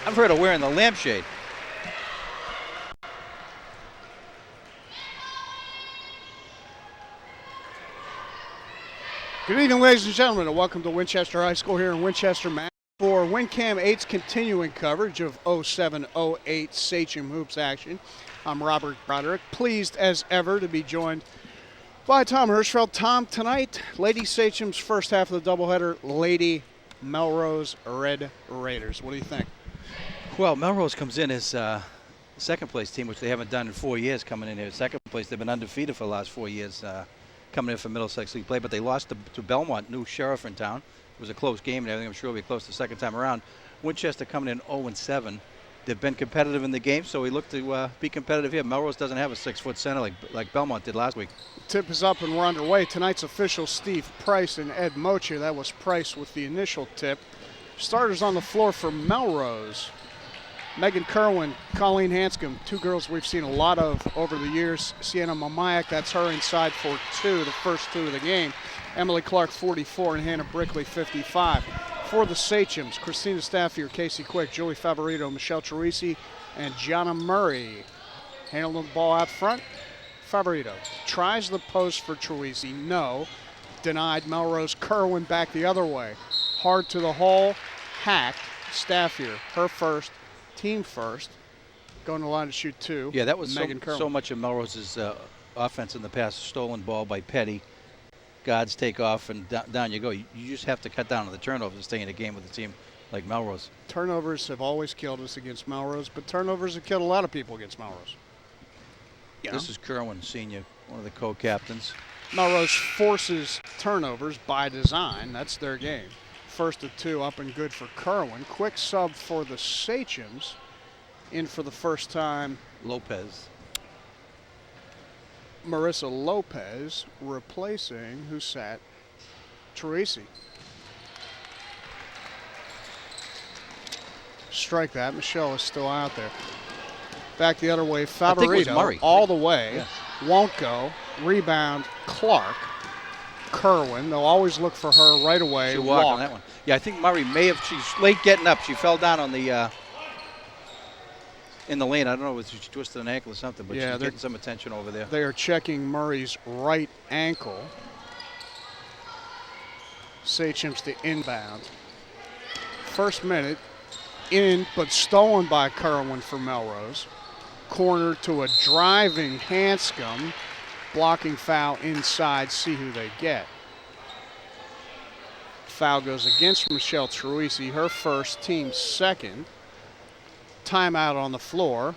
I've heard of wearing the lampshade. Good evening, ladies and gentlemen, and welcome to Winchester High School here in Winchester, Mass. For WinCam 8's continuing coverage of 07-08 Sachem Hoops action, I'm Robert Broderick, pleased as ever to be joined by Tom Hirschfeld. Tom, tonight, Lady Sachem's first half of the doubleheader, Lady Melrose Red Raiders. What do you think? Well, Melrose comes in as second place team, which they haven't done in 4 years coming in here. Second place, they've been undefeated for the last 4 years coming in for Middlesex League play, but they lost to Belmont, new sheriff in town. It was a close game and everything. I'm sure it'll be close the second time around. Winchester coming in 0-7. They've been competitive in the game, so we look to be competitive here. Melrose doesn't have a 6-foot center like Belmont did last week. Tip is up and we're underway. Tonight's officials, Steve Price and Ed Mocher. That was Price with the initial tip. Starters on the floor for Melrose. Megan Kerwin, Colleen Hanscom, two girls we've seen a lot of over the years. Sienna Mamayak, that's her inside for two, the first two of the game. Emily Clark, 44, and Hannah Brickley, 55. For the Sachems, Christina Staffier, Casey Quick, Julie Favorito, Michelle Teresi, and Gianna Murray. Handling the ball out front. Favorito tries the post for Teresi. No. Denied. Melrose. Kerwin back the other way. Hard to the hole. Hacked. Staffier, her first. Team first, going to the line to shoot two. Yeah, that was so much of Melrose's offense in the past. Stolen ball by Petty. Guards take off and down you go. You just have to cut down on the turnovers and stay in a game with a team like Melrose. Turnovers have always killed us against Melrose, but turnovers have killed a lot of people against Melrose. This is Kerwin, senior, one of the co-captains. Melrose forces turnovers by design. That's their game. First of two, up and good for Kerwin. Quick sub for the Sachems. In for the first time, Lopez. Marissa Lopez replacing who sat Teresi. Strike that. Michelle is still out there. Back the other way. Favorito all the way. Yeah. Won't go. Rebound Clark. Kerwin. They'll always look for her right away. She'll walk on that one. Yeah, I think Murray may have. She's late getting up. She fell down on the in the lane. I don't know if she twisted an ankle or something, but she's getting some attention over there. They are checking Murray's right ankle. Sachems to inbound. First minute in, but stolen by Kerwin for Melrose. Corner to a driving Hanscom. Blocking foul inside, see who they get. Foul goes against Michelle Teresi, her first, team second. Timeout on the floor,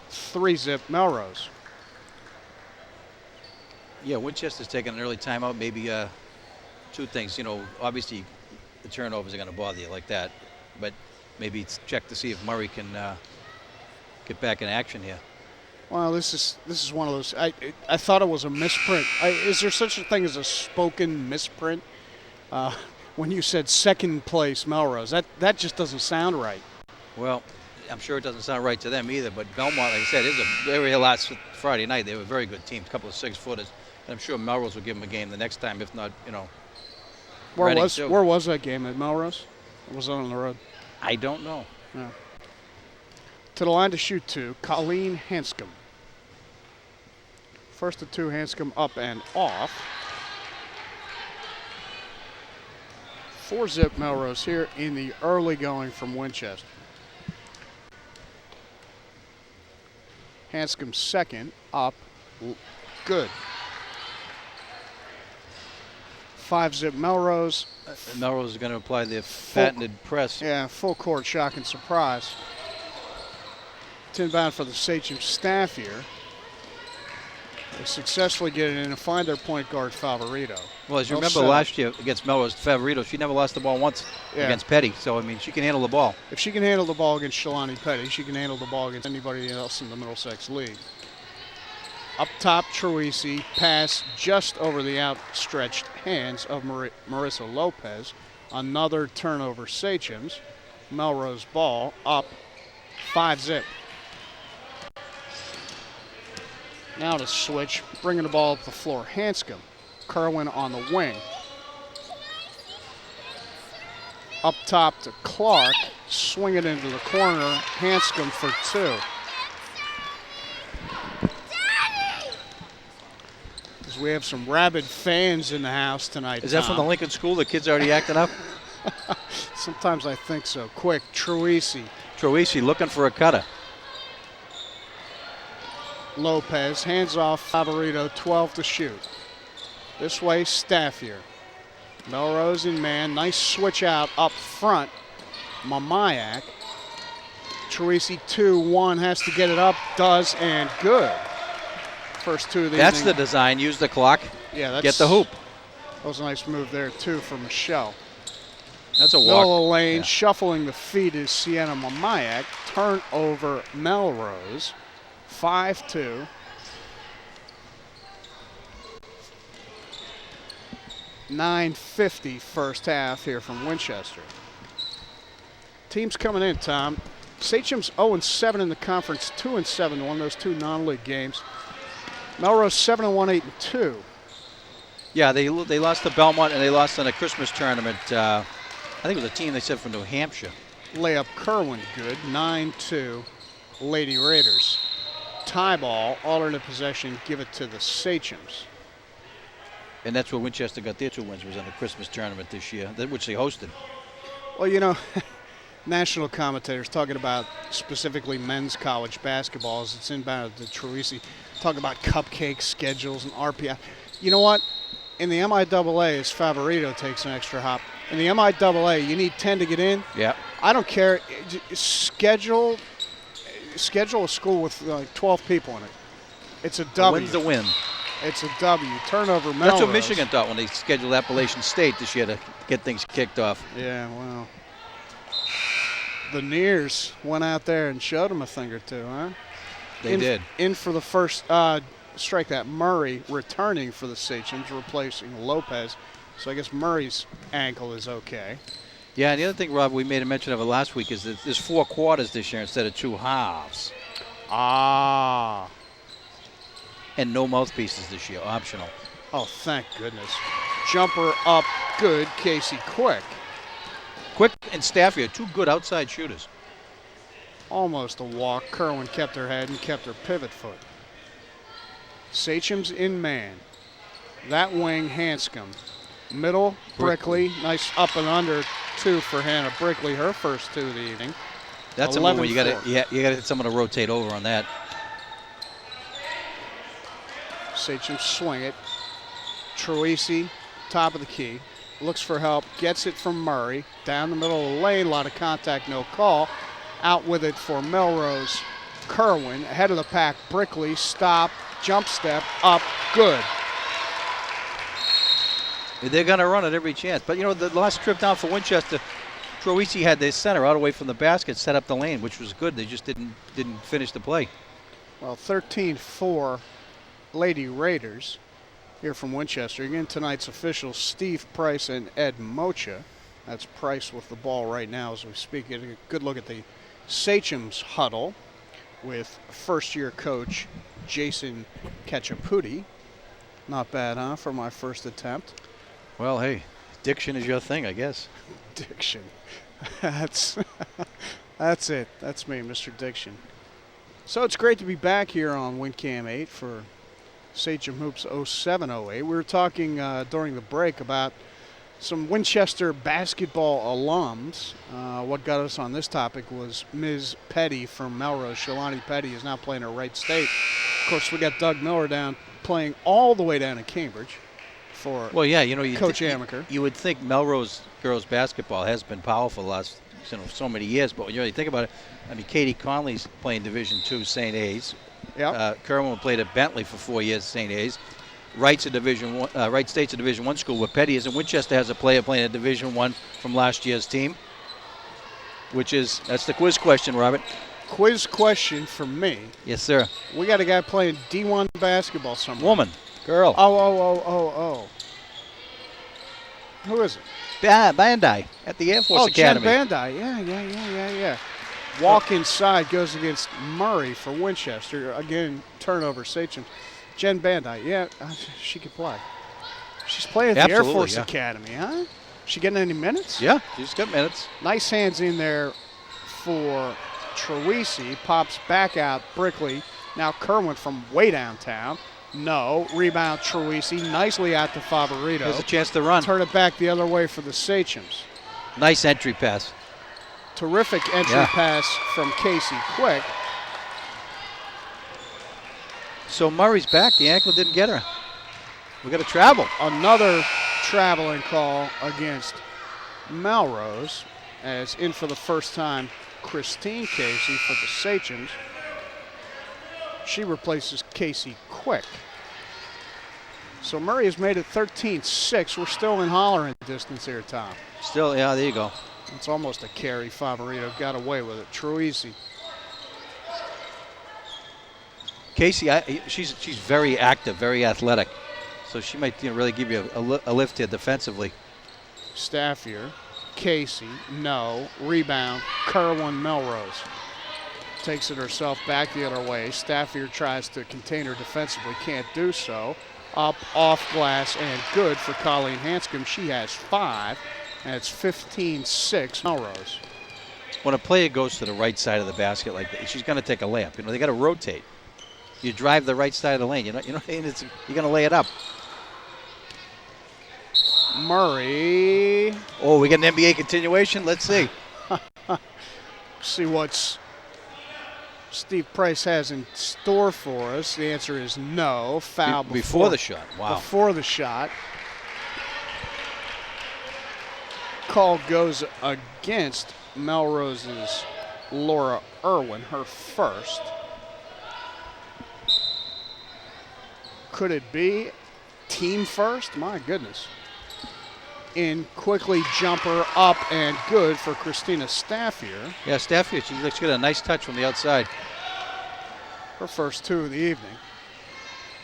3-zip Melrose. Yeah, Winchester's taking an early timeout, maybe two things. You know, obviously the turnovers are going to bother you like that, but maybe it's check to see if Murray can get back in action here. Well, this is one of those. I thought it was a misprint. Is there such a thing as a spoken misprint? When you said second place Melrose, that just doesn't sound right. Well, I'm sure it doesn't sound right to them either. But Belmont, like I said, they were here last Friday night. They were a very good team, a couple of 6-footers. And I'm sure Melrose will give them a game the next time, if not, you know. Where was that game at Melrose? Or was it on the road? I don't know. Yeah. To the line to shoot two, Colleen Hanscom. First of two, Hanscom up and off. 4-zip Melrose here in the early going from Winchester. Hanscom second, up, good. 5-zip Melrose. Melrose is going to apply their patented press. Yeah, full court shock and surprise. Inbound for the Sachem staff here. They successfully get it in and find their point guard, Favorito. Well, as you remember last year against Melrose, Favorito, she never lost the ball once against Petty. So, I mean, she can handle the ball. If she can handle the ball against Shalani Petty, she can handle the ball against anybody else in the Middlesex League. Up top, Teresi, pass just over the outstretched hands of Marissa Lopez. Another turnover, Sachems. Melrose ball up, 5-zip. Now to switch, bringing the ball up the floor. Hanscom, Kerwin on the wing. Up top to Clark. Swing it into the corner. Hanscom for 2. As we have some rabid fans in the house tonight. Is that from the Lincoln School? The kids already acting up? Sometimes I think so. Quick, Truisi. Troisi looking for a cutter. Lopez, hands off Favorito, 12 to shoot. This way, Staffier. Melrose in man, nice switch out up front. Mamayak. Truisi 2-1, has to get it up, does, and good. First 2 of the That's evening. the design. Use the clock. Yeah, that's, get the hoop. That was a nice move there, too, for Michelle. That's a walk. Middle of the lane, Yeah. shuffling the feet is Sienna Mamayak. Turnover Melrose. 5-2. .950 first half here from Winchester. Teams coming in, Tom. Sachem's 0-7 in the conference, 2-7 won those 2 non-league games. Melrose 7-1, 8-2. Yeah, they lost to Belmont and they lost in a Christmas tournament. I think it was a team they said from New Hampshire. Layup Kerwin good, 9-2 Lady Raiders. Tie ball, alternate possession, give it to the Sachems. And that's where Winchester got their 2 wins, was in a Christmas tournament this year, which they hosted. Well, you know, national commentators talking about specifically men's college basketball as it's inbound to Truisi, talking about cupcake schedules and RPI. You know what? In the MIAA, as Favorito takes an extra hop, in the MIAA, you need 10 to get in. Yeah. I don't care. Schedule a school with like 12 people in it. It's a W. A win's a win. It's a W. Turnover Melrose. That's what Michigan thought when they scheduled Appalachian State this year to get things kicked off. Yeah, well. The Nears went out there and showed them a thing or two, huh? They did. In for the first strike that. Murray returning for the Sachems, replacing Lopez. So I guess Murray's ankle is okay. Yeah, and the other thing, Rob, we made a mention of it last week, is that there's 4 quarters this year instead of 2 halves. Ah. And no mouthpieces this year, optional. Oh, thank goodness. Jumper up, good. Casey Quick. Quick and Staffier, 2 good outside shooters. Almost a walk. Kerwin kept her head and kept her pivot foot. Sachems in man. That wing, Hanscom. Middle, Brickley. Nice up and under 2 for Hannah Brickley, her first 2 of the evening. That's a move where you got to get someone to rotate over on that. Sachem swing it. Truisi, top of the key. Looks for help. Gets it from Murray. Down the middle of the lane. A lot of contact, no call. Out with it for Melrose. Kerwin. Ahead of the pack. Brickley. Stop. Jump step. Up. Good. They're going to run it every chance. But, you know, the last trip down for Winchester, Troisi had their center out away from the basket, set up the lane, which was good. They just didn't finish the play. Well, 13-4 Lady Raiders here from Winchester. Again, tonight's officials, Steve Price and Ed Mocha. That's Price with the ball right now as we speak. Getting a good look at the Sachems huddle with first-year coach Jason Ketchaputi. Not bad, huh, for my first attempt? Well, hey, diction is your thing, I guess. Diction. That's it. That's me, Mr. Diction. So it's great to be back here on WinCam 8 for Sachem Hoops 07-08. We were talking during the break about some Winchester basketball alums. What got us on this topic was Ms. Petty from Melrose. Shalani Petty is now playing at Wright State. Of course, we got Doug Miller down playing all the way down in Cambridge for Coach Amaker. You would think Melrose girls basketball has been powerful the last so many years, but when you really think about it, I mean, Katie Conley's playing Division II, St. A's. Yep. Kerwin played at Bentley for 4 years, St. A's. Wright State's a Division I school where Petty is, and Winchester has a player playing at Division I from last year's team, that's the quiz question, Robert. Quiz question for me. Yes, sir. We got a guy playing D1 basketball somewhere. Woman. Girl. Oh. Who is it? Bandai at the Air Force Academy. Jen Bandai. Yeah. Walk inside goes against Murray for Winchester. Again, turnover, Sachem. Jen Bandai. Yeah, she could play. She's playing at the Air Force Academy, huh? She getting any minutes? Yeah, she's got minutes. Nice hands in there for Troisi. Pops back out Brickley. Now Kerwin from way downtown. No. Rebound Troisi. Nicely out to Favorito. There's a chance to run. Turn it back the other way for the Sachems. Nice entry pass. Terrific entry pass from Casey Quick. So Murray's back. The ankle didn't get her. We got to travel. Another traveling call against Melrose, as in for the first time Christine Casey for the Sachems. She replaces Casey Quick. So Murray has made it 13-6. We're still in hollering distance here, Tom. Still, yeah, there you go. It's almost a carry. Favorito got away with it. Troisi. Casey, she's very active, very athletic. So she might really give you a lift here defensively. Staffier. Casey. No. Rebound. Kerwin Melrose. Takes it herself back the other way. Staffier tries to contain her defensively. Can't do so. Up, off glass, and good for Colleen Hanscom. She has 5, and it's 15-6 Melrose. When a player goes to the right side of the basket like that, she's going to take a layup. They got to rotate. You drive the right side of the lane. You're going to lay it up. Murray. Oh, we got an NBA continuation. Let's see. See what's Steve Price has in store for us. The answer is no. Foul before the shot. Wow. Before the shot. Call goes against Melrose's Laura Irwin, her first. Could it be team first? My goodness. In quickly jumper up and good for Christina Staffier. Yeah, Staffier, she got a nice touch from the outside. Her first 2 of the evening.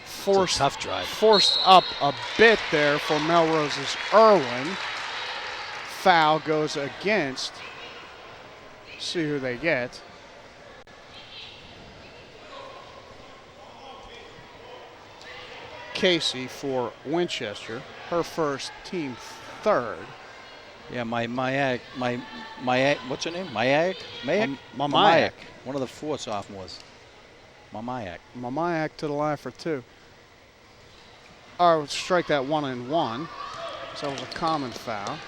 It's a tough drive. Forced up a bit there for Melrose's Irwin. Foul goes against. See who they get. Casey for Winchester. Her first, team third. Yeah, Mayak, what's her name? Mayak? Mamayak. One of the 4 sophomores. Mamayak. Mamayak to the line for 2. All right, strike that 1-and-1. So it was a common foul.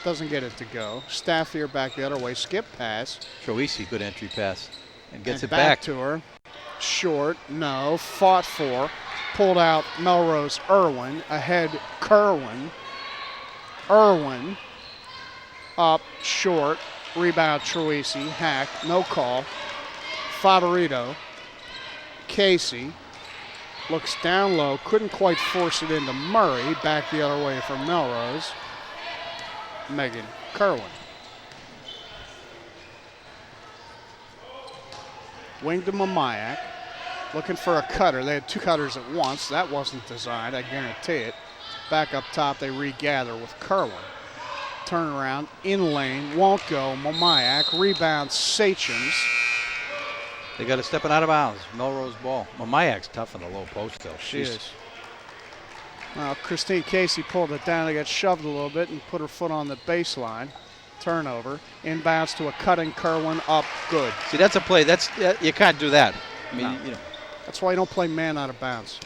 Doesn't get it to go. Staffier back the other way. Skip pass. Troisi, good entry pass. And gets it back back. to her. Short. No. Fought for. Pulled out Melrose Irwin. Ahead Kerwin. Irwin. Up. Short. Rebound Troisi. Hack. No call. Favorito. Casey. Looks down low. Couldn't quite force it into Murray. Back the other way for Melrose. Megan Kerwin. Wing to Mamayak. Looking for a cutter. They had 2 cutters at once. That wasn't designed, I guarantee it. Back up top, they regather with Kerwin. Turn around, in lane, won't go. Mamayak, rebound Sachems. They got to step it out of bounds. Melrose ball. Mamayak's tough in the low post, though. She is. Well, Christine Casey pulled it down. They got shoved a little bit and put her foot on the baseline. Turnover. Inbounds to a cutting Kerwin. Up. Good. See, that's a play. You can't do that. I mean, No. That's why you don't play man out of bounds.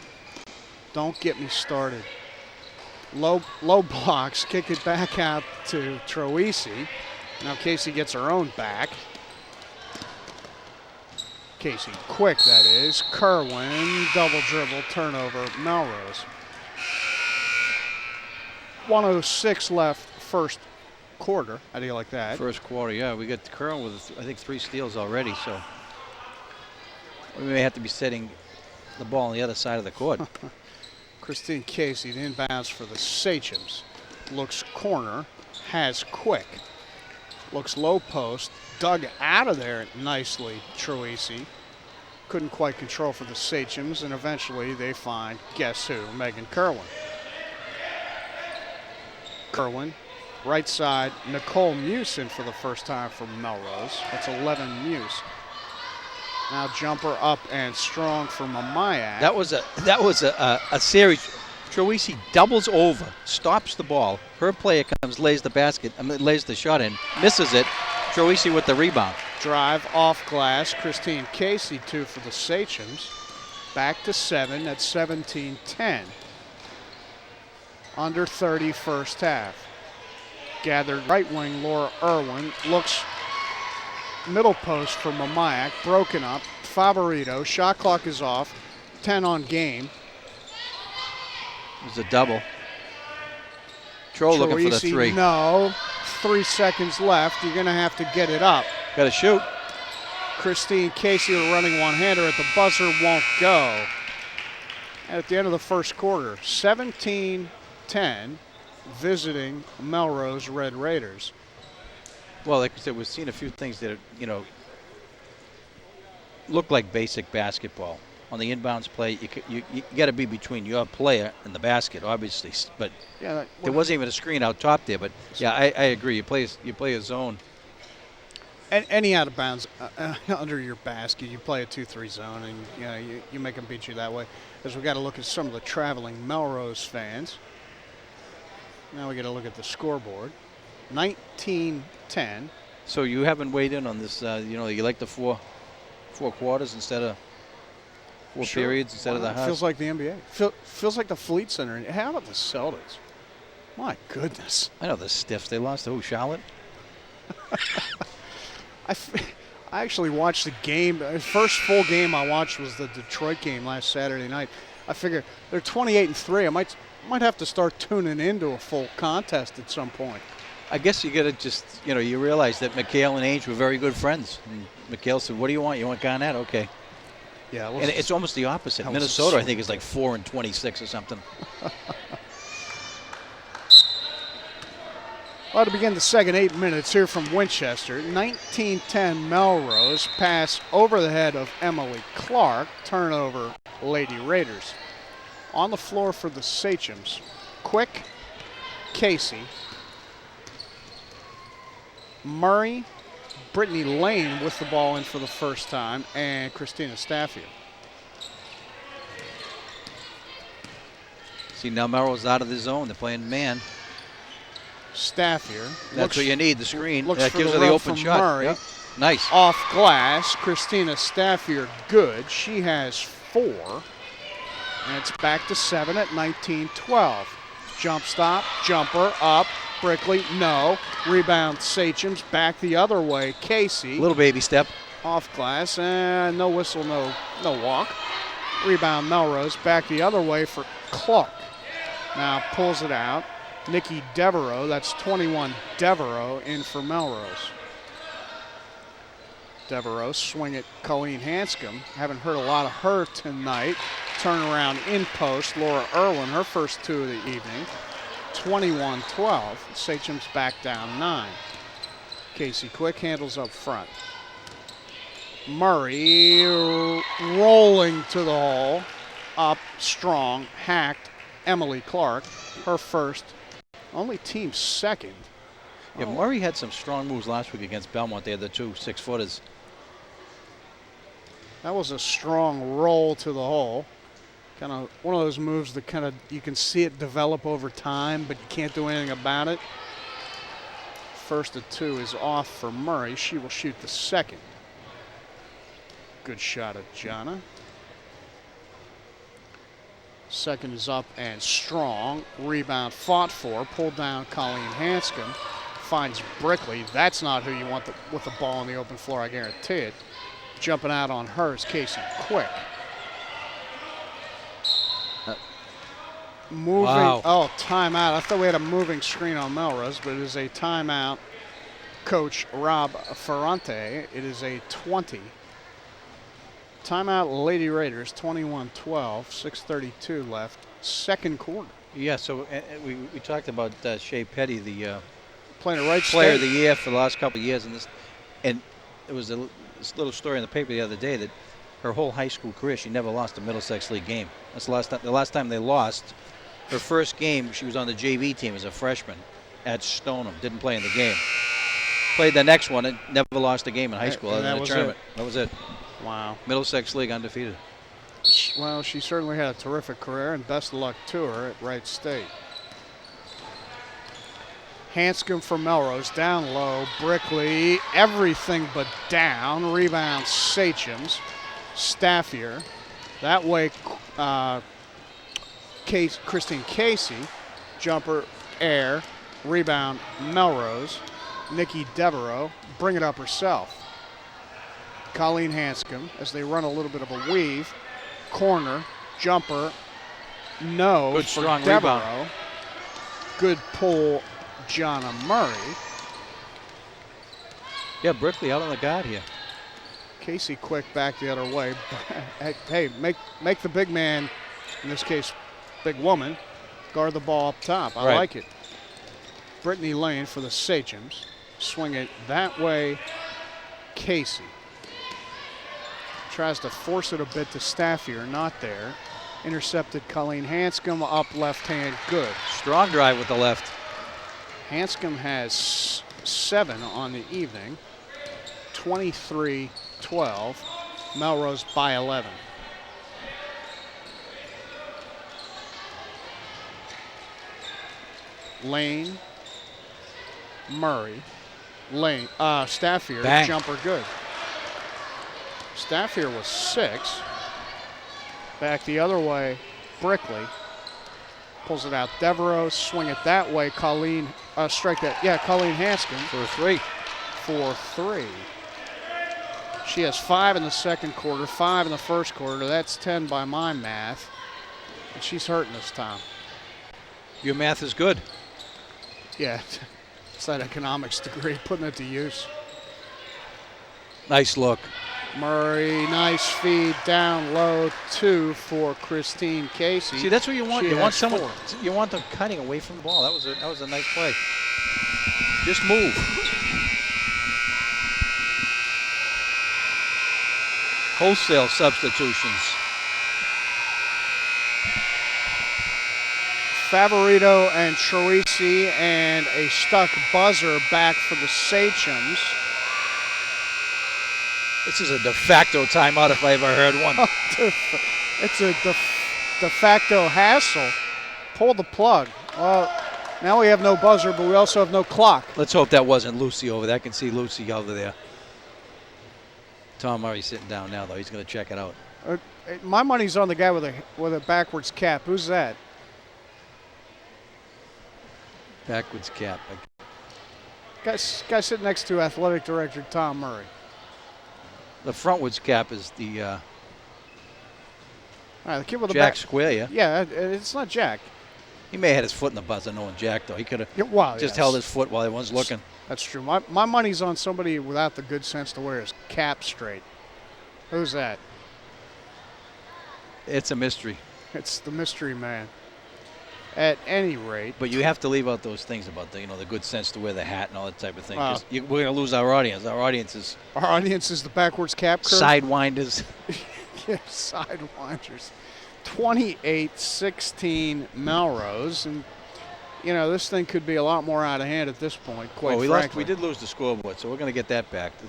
Don't get me started. Low blocks. Kick it back out to Troisi. Now Casey gets her own back. Casey Quick, that is. Kerwin. Double dribble. Turnover. Melrose. 1:06 left first quarter. How do you like that? First quarter, yeah. We got Kerwin with, I think, 3 steals already, so we may have to be setting the ball on the other side of the court. Christine Casey, the inbounds for the Sachems. Looks corner, has Quick. Looks low post, dug out of there nicely, Troisi. Couldn't quite control for the Sachems, and eventually they find, guess who, Megan Kerwin. Kerwin, right side, Nicole Muse in for the first time for Melrose. That's 11 Muse. Now jumper up and strong for Mamayak. That was a series. Troisi doubles over, stops the ball. Her player comes, lays lays the shot in, misses it. Troisi with the rebound. Drive off glass. Christine Casey, 2 for the Sachems. Back to 7 at 17-10. Under 30 first half. Gathered right wing Laura Irwin. Looks middle post for Mamayak. Broken up. Favorito. Shot clock is off. 10 on game. It was a double. Troll looking for the Troisi, 3. No. 3 seconds left. You're going to have to get it up. Got to shoot. Christine Casey, the running one-hander at the buzzer, won't go. At the end of the first quarter, 17-10, visiting Melrose Red Raiders. Well, like I said, we've seen a few things that, look like basic basketball. On the inbounds play, you got to be between your player and the basket, obviously. But Yeah, there wasn't even a screen out top there. But yeah, I agree. You play a zone. any out of bounds under your basket, you play a 2-3 zone, and you make them beat you that way. As we got to look at some of the traveling Melrose fans. Now we got to look at the scoreboard. 19-10. So you haven't weighed in on this. You like the four quarters instead of four Sure. periods instead of the half. Feels like the NBA. Feels like the Fleet Center. How about the Celtics? My goodness. I know the stiffs. They lost to Charlotte. I actually watched the game. The first full game I watched was the Detroit game last Saturday night. I figure they're 28-3. I might have to start tuning into a full contest at some point. I guess you got to just, you realize that McHale and Ainge were very good friends. And McHale said, "What do you want? You want Garnett? Okay." Yeah, And it's almost the opposite. Minnesota, I think, is like 4-26 or something. Well, to begin the second 8 minutes here from Winchester, 19-10 Melrose, pass over the head of Emily Clark, turnover Lady Raiders. On the floor for the Sachems, Quick, Casey, Murray, Brittany Lane with the ball in for the first time, and Christina Staffier. See, now Melrose out of the zone. They're playing man. Staffier. That's what you need, the screen. Looks That for gives the her the rub open from shot. Murray. Yep. Nice. Off glass, Christina Staffier good. She has 4. And it's back to 7 at 19-12. Jump stop, jumper, up. Brickley, no. Rebound, Sachems, back the other way. Casey, Little baby step. off glass, and no whistle, no walk. Rebound, Melrose, back the other way for Clark. Now pulls it out. Nikki Devereaux, that's 21 Devereaux in for Melrose. Devereaux swing at Colleen Hanscom. Haven't heard a lot of her tonight. Turnaround in post. Laura Irwin, her first 2 of the evening. 21-12. Sachem's back down 9. Casey Quick handles up front. Murray rolling to the hole. Up strong. Hacked. Emily Clark, her first. Only team second. Yeah, Murray had some strong moves last week against Belmont. They had the 2 6-footers. That was a strong roll to the hole. Kind of one of those moves that kind of you can see it develop over time, but you can't do anything about it. First of 2 is off for Murray. She will shoot the second. Good shot at Jana. Second is up and strong. Rebound fought for. Pulled down Colleen Hanscom. Finds Brickley. That's not who you want with the ball on the open floor, I guarantee it. Jumping out on her is Casey Quick. Moving. Wow. Oh, timeout. I thought we had a moving screen on Melrose, but it is a timeout. Coach Rob Ferrante. It is a 20. Timeout Lady Raiders, 21-12, 6:32 left, second quarter. Yeah, so we talked about Shea Petty, the Playing a right player of state. the year for the last couple of years, and there was this little story in the paper the other day that her whole high school career she never lost a Middlesex League game. That's the last time they lost. Her first game, she was on the JV team as a freshman at Stoneham. Didn't play in the game. Played the next one and never lost a game in high school other than the tournament. That was it. Wow. Middlesex League undefeated. Well, she certainly had a terrific career, and best of luck to her at Wright State. Hanscom for Melrose, down low. Brickley, everything but down. Rebound, Sachem's. Staffier. That way, Christine Casey. Jumper, air. Rebound, Melrose. Nikki Devereaux, bring it up herself. Colleen Hanscom, as they run a little bit of a weave. Corner, jumper, no. Good for strong Devereaux. rebound. Good pull, Jonna Murray. Yeah, Brickley out on the guard here. Casey quick back the other way. Hey, make the big man, in this case, big woman, guard the ball up top. I like it. Brittany Lane for the Sachems. Swing it that way, Casey. Tries to force it a bit to Staffier, not there. Intercepted Colleen Hanscom, up left hand, good. Strong drive with the left. Hanscom has 7 on the evening, 23-12. Melrose by 11. Lane, Murray, Lane, Staffier, Bang. jumper good. Staffier was 6. Back the other way, Brickley. Pulls it out, Devereaux, swing it that way, Colleen, strike that, yeah, Colleen Hanscom. For 3. For 3. She has 5 in the second quarter, 5 in the first quarter. That's 10 by my math. And she's hurting this time. Your math is good. Yeah, it's that economics degree, putting it to use. Nice look. Murray, nice feed, down low, 2 for Christine Casey. See, that's what you want. She You want has someone. 4. You want them cutting away from the ball. That was a nice play. Just move. Wholesale substitutions. Favorito and Troisi, and a stuck buzzer back for the Sachems. This is a de facto timeout if I ever heard one. It's a de facto hassle. Pull the plug. Well, now we have no buzzer, but we also have no clock. Let's hope that wasn't Lucy over there. I can see Lucy over there. Tom Murray sitting down now, though. He's going to check it out. My money's on the guy with a backwards cap. Who's that? Backwards cap. Guy sitting next to athletic director Tom Murray. The frontwards cap is the All right, the kid with the Jack back. Square, yeah? Yeah, it's not Jack. He may have had his foot in the buzzer knowing Jack, though. He could have just yes. held his foot while everyone's looking. That's true. My money's on somebody without the good sense to wear his cap straight. Who's that? It's a mystery. It's the mystery man. At any rate. But you have to leave out those things about the good sense to wear the hat and all that type of thing. Wow. We're going to lose our audience. Our audience is Our audience is the backwards cap curve. sidewinders. Yeah, sidewinders. 28-16 Melrose. And, this thing could be a lot more out of hand at this point, quite frankly. We did lose the scoreboard, so we're going to get that back. The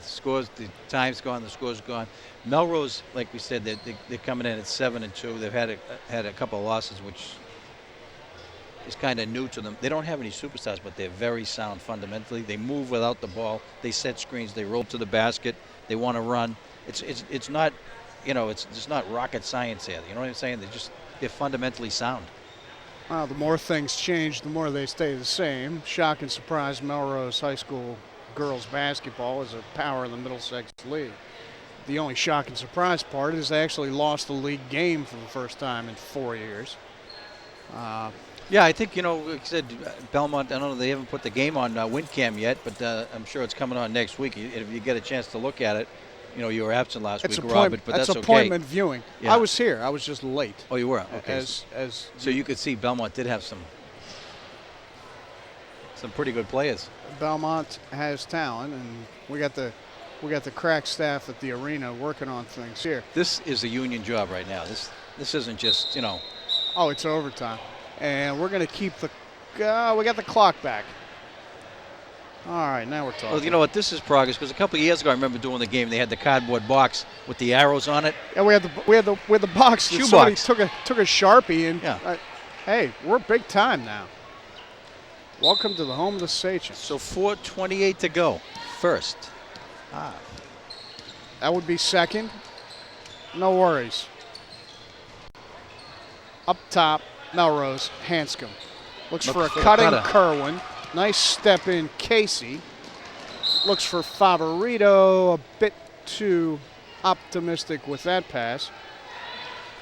time's gone, the score's gone. Melrose, like we said, they're coming in at 7-2. They've had a couple of losses, which is kind of new to them. They don't have any superstars, but they're very sound fundamentally. They move without the ball. They set screens. They roll to the basket. They want to run. It's not, it's just not rocket science here. You know what I'm saying? They're fundamentally sound. Well, the more things change, the more they stay the same. Shock and surprise, Melrose High School girls basketball is a power in the Middlesex League. The only shock and surprise part is they actually lost the league game for the first time in 4 years. Yeah, I think, like I said, Belmont, I don't know, they haven't put the game on WinCam yet, but I'm sure it's coming on next week. If you get a chance to look at it, you were absent last week, Robert, but that's okay. That's appointment viewing. Yeah. I was here. I was just late. Oh, you were? Okay. So you could see Belmont did have some pretty good players. Belmont has talent, and we got the crack staff at the arena working on things here. This is a union job right now. This isn't just, Oh, it's overtime. And we're going to keep we got the clock back. All right, now we're talking. Well, you know what? This is progress because a couple of years ago, I remember doing the game. They had the cardboard box with the arrows on it. Yeah, we had the box. Shoe Somebody box. took a Sharpie and. Yeah. Hey, we're big time now. Welcome to the home of the Sachems. So 4:28 to go. First. That would be second. No worries. Up top, Melrose, Hanscom. Looks for a cutting Kerwin. Nice step in Casey. Looks for Favorito. A bit too optimistic with that pass.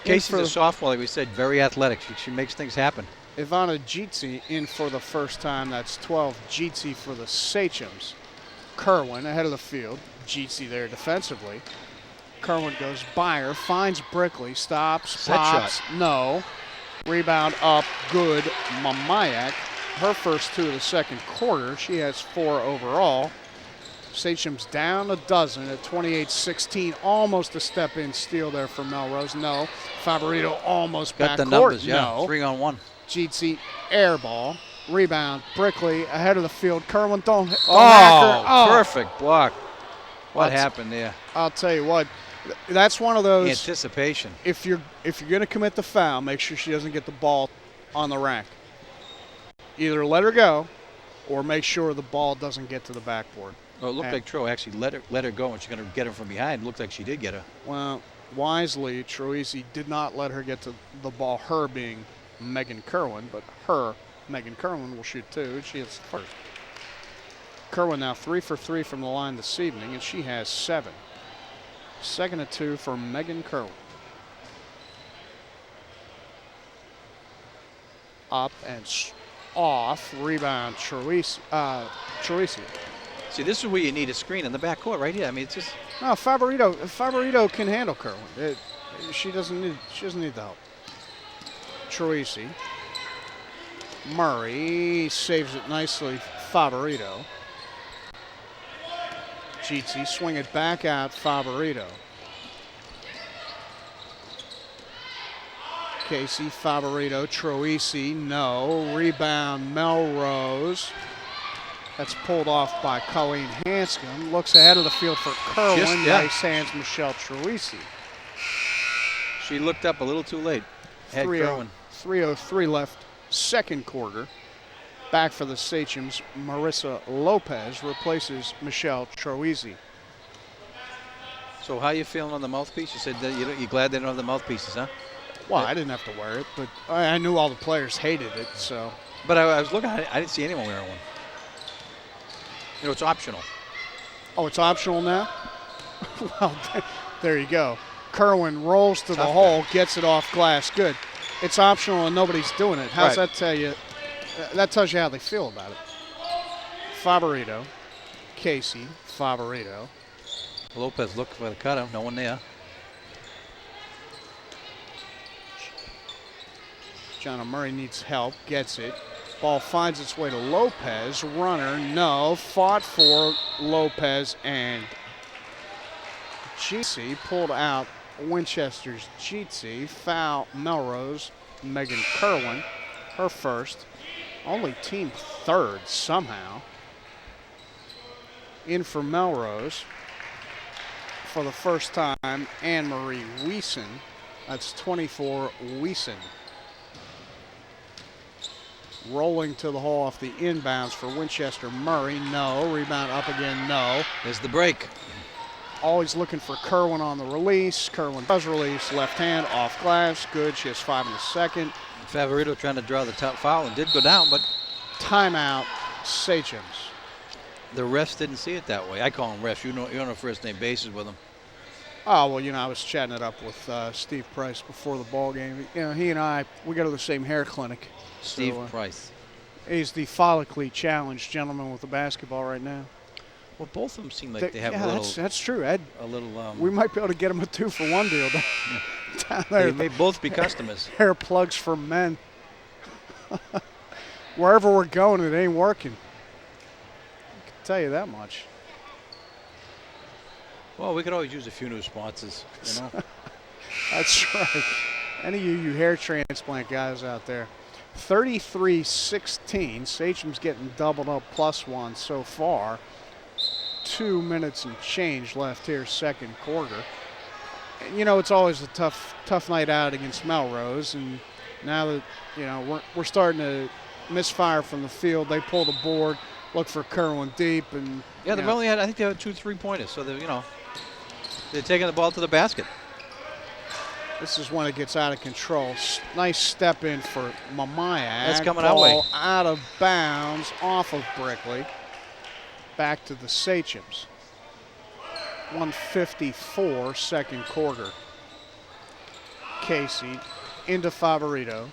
Casey's a sophomore, like we said, very athletic. She makes things happen. Ivana Jitsi in for the first time. That's 12 Jitsi for the Sachems. Kerwin ahead of the field. Jitsi there defensively. Kerwin goes by her, finds Brickley, stops, Set pops, shot. no. Rebound up, good. Mamayak, her first 2 of the second quarter. She has 4 overall. Sachems down a dozen at 28-16. Almost a step-in steal there for Melrose. No. Favorito almost Got the backcourt. numbers, yeah. No. 3-on-1. Jitsi air ball. Rebound. Brickley ahead of the field. Kerwin don't hack her. Oh, perfect block. What happened there? I'll tell you what. That's one of those. Anticipation. If you're going to commit the foul, make sure she doesn't get the ball on the rack. Either let her go, or make sure the ball doesn't get to the backboard. Well, it looked like Tro actually let her go, and she's going to get her from behind. It looked like she did get her. Well, wisely, Troisi did not let her get to the ball. Her being Megan Kerwin, but Megan Kerwin will shoot 2. She hits first. Kerwin now 3 for 3 from the line this evening, and she has 7. Second of 2 for Megan Kerwin. Up and off. Rebound, Troisi. See, this is where you need a screen in the backcourt right here. I mean, it's just. No, Favorito can handle Kerwin. She doesn't need the help. Troisi. Murray saves it nicely. Favorito. Jitsi swing it back out. Favorito. Casey, Favorito, Troisi, no. Rebound, Melrose. That's pulled off by Colleen Hanscom. Looks ahead of the field for Kerwin. Nice hands, Michelle Troisi. She looked up a little too late. Had Kerwin. 3:03 left, second quarter. Back for the Sachems, Marissa Lopez replaces Michelle Troisi. So how you feeling on the mouthpiece? You said that you're glad they don't have the mouthpieces, huh? Well, I didn't have to wear it, but I knew all the players hated it, so. But I was looking at it. I didn't see anyone wearing one. You know, it's optional. Oh, it's optional now? Well, there you go. Kerwin rolls to the hole, gets it off glass. Good. It's optional and nobody's doing it. How's that tell you? That tells you how they feel about it. Favorito. Casey. Favorito. Lopez looking for the cutter. No one there. Jonna Murray needs help. Gets it. Ball finds its way to Lopez. Runner, no. Fought for Lopez and Jitsi. Pulled out Winchester's Jitsi. Foul Melrose. Megan Kerwin. Her first. Only team third somehow. In for Melrose. For the first time, Anne-Marie Wiesen. That's 24 Wiesen. Rolling to the hole off the inbounds for Winchester. Murray, no. Rebound up again, no. There's the break. Always looking for Kerwin on the release. Kerwin does release. Left hand, off glass. Good. She has 5 in the second. Favorito trying to draw the top foul and did go down, but. Timeout, Sachems. The refs didn't see it that way. I call them refs. You're on a first-name basis with them. Oh, well, I was chatting it up with Steve Price before the ball game. He and I, we go to the same hair clinic. Steve Price. He's the follically challenged gentleman with the basketball right now. Well, both of them seem like they have a little. That's true, Ed. A little. We might be able to get him a 2-for-1 deal down there. They may both be customers. Hair plugs for men. Wherever we're going, it ain't working. I can tell you that much. Well, we could always use a few new sponsors, That's right. Any of you hair transplant guys out there. 33-16. Sachem's getting doubled up +1 so far. 2 minutes and change left here, second quarter. And, you know, it's always a tough night out against Melrose, and now that, you know, we're starting to misfire from the field, they pull the board, look for Kerwin deep, and yeah, they've only had, I think they had 2 3-pointers, so they're, you know, they're taking the ball to the basket. This is when it gets out of control. Nice step in for Mamayak. That's coming our way. Ball out of bounds off of Brickley. Back to the Sachems. 1:54, second quarter. Casey into Favorito.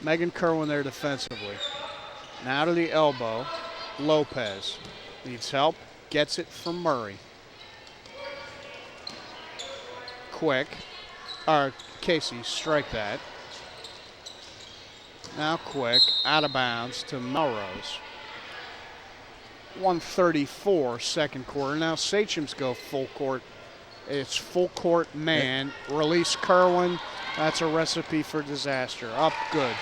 Megan Kerwin there defensively. Now to the elbow. Lopez needs help. Gets it from Murray. Quick. Casey, strike that. Now Quick, out of bounds to Melrose. 1:34, second quarter. Now Sachems go full court. It's full court man. Release Kerwin. That's a recipe for disaster. Up good.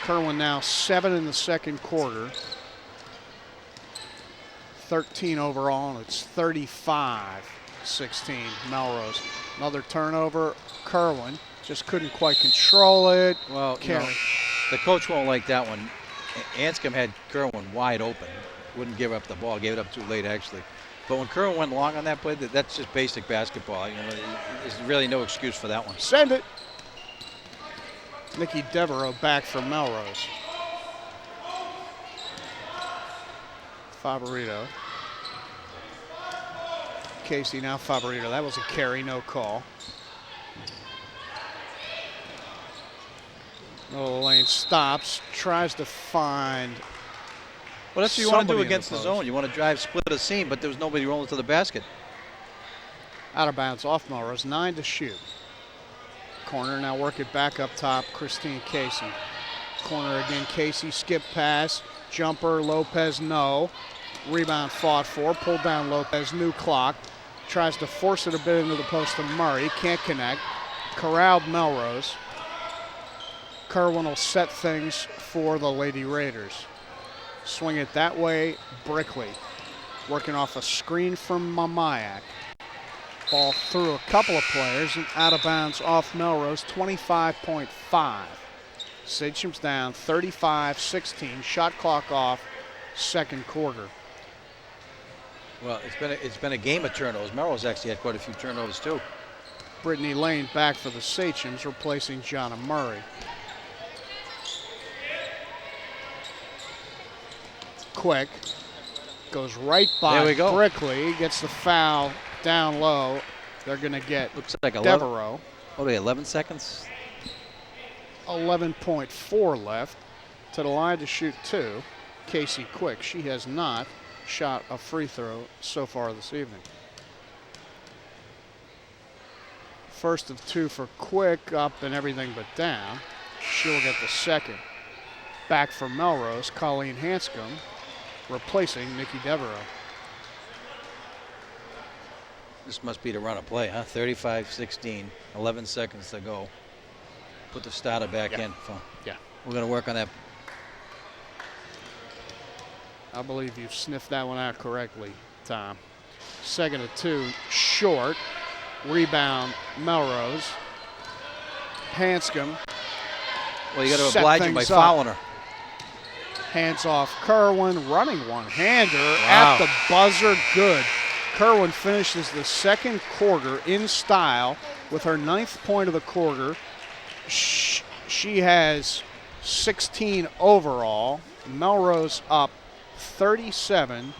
Kerwin now 7 in the second quarter. 13 overall, and it's 35-16 Melrose. Another turnover. Kerwin just couldn't quite control it. Well, you know, the coach won't like that one. Anscombe had Kerwin wide open. Wouldn't give up the ball. Gave it up too late, actually. But when Kerwin went long on that play, that's just basic basketball. You know, there's really no excuse for that one. Send it. Nikki Devereaux back for Melrose. Favorito. Casey now Favorito. That was a carry, no call. Middle of the lane stops, tries to find. Well, that's what you want to do against the zone. You want to drive, split a seam, but there was nobody rolling to the basket. Out of bounds off Melrose, 9 to shoot. Corner, now work it back up top, Christine Casey. Corner again, Casey, skip pass, jumper, Lopez, no. Rebound fought for, pulled down Lopez, new clock. Tries to force it a bit into the post to Murray, can't connect. Corralled Melrose. Kerwin will set things for the Lady Raiders. Swing it that way, Brickley. Working off a screen from Mamayak. Ball through a couple of players and out of bounds off Melrose, 25.5. Sachem's down 35-16, shot clock off, second quarter. Well, it's been a game of turnovers. Melrose actually had quite a few turnovers too. Brittany Lane back for the Sachems, replacing Jonna Murray. Quick, goes right by Brickley, gets the foul down low. They're going to get looks like Devereaux. What are they, 11 seconds? 11.4 left. To the line to shoot 2. Casey Quick, she has not shot a free throw so far this evening. First of 2 for Quick, up and everything but down. She'll get the second. Back for Melrose, Colleen Hanscom, replacing Nikki Devereaux. This must be the run of play, huh? 35-16, 11 seconds to go. Put the starter back in. Yeah. We're going to work on that. I believe you've sniffed that one out correctly, Tom. Second of 2, short. Rebound, Melrose. Hanscom. Well, you got to oblige him by fouling her. Hands off Kerwin, running one-hander at the buzzer, good. Kerwin finishes the second quarter in style with her 9th point of the quarter. She has 16 overall. Melrose up 37-16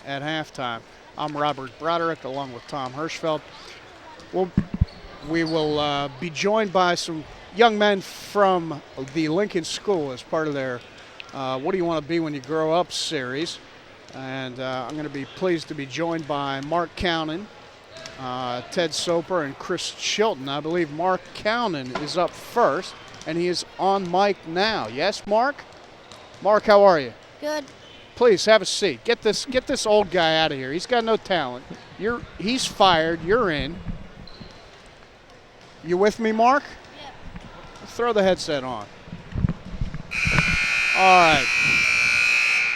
at halftime. I'm Robert Broderick along with Tom Hirschfeld. We will be joined by some young men from the Lincoln School as part of their What Do You Want to Be When You Grow Up series. And I'm going to be pleased to be joined by Mark Cownan, Ted Soper, and Chris Chilton. I believe Mark Cownan is up first, and he is on mic now. Yes, Mark? Mark, how are you? Good. Please have a seat. Get this old guy out of here. He's got no talent. He's fired. You're in. You with me, Mark? Yep. throw the headset on. All right.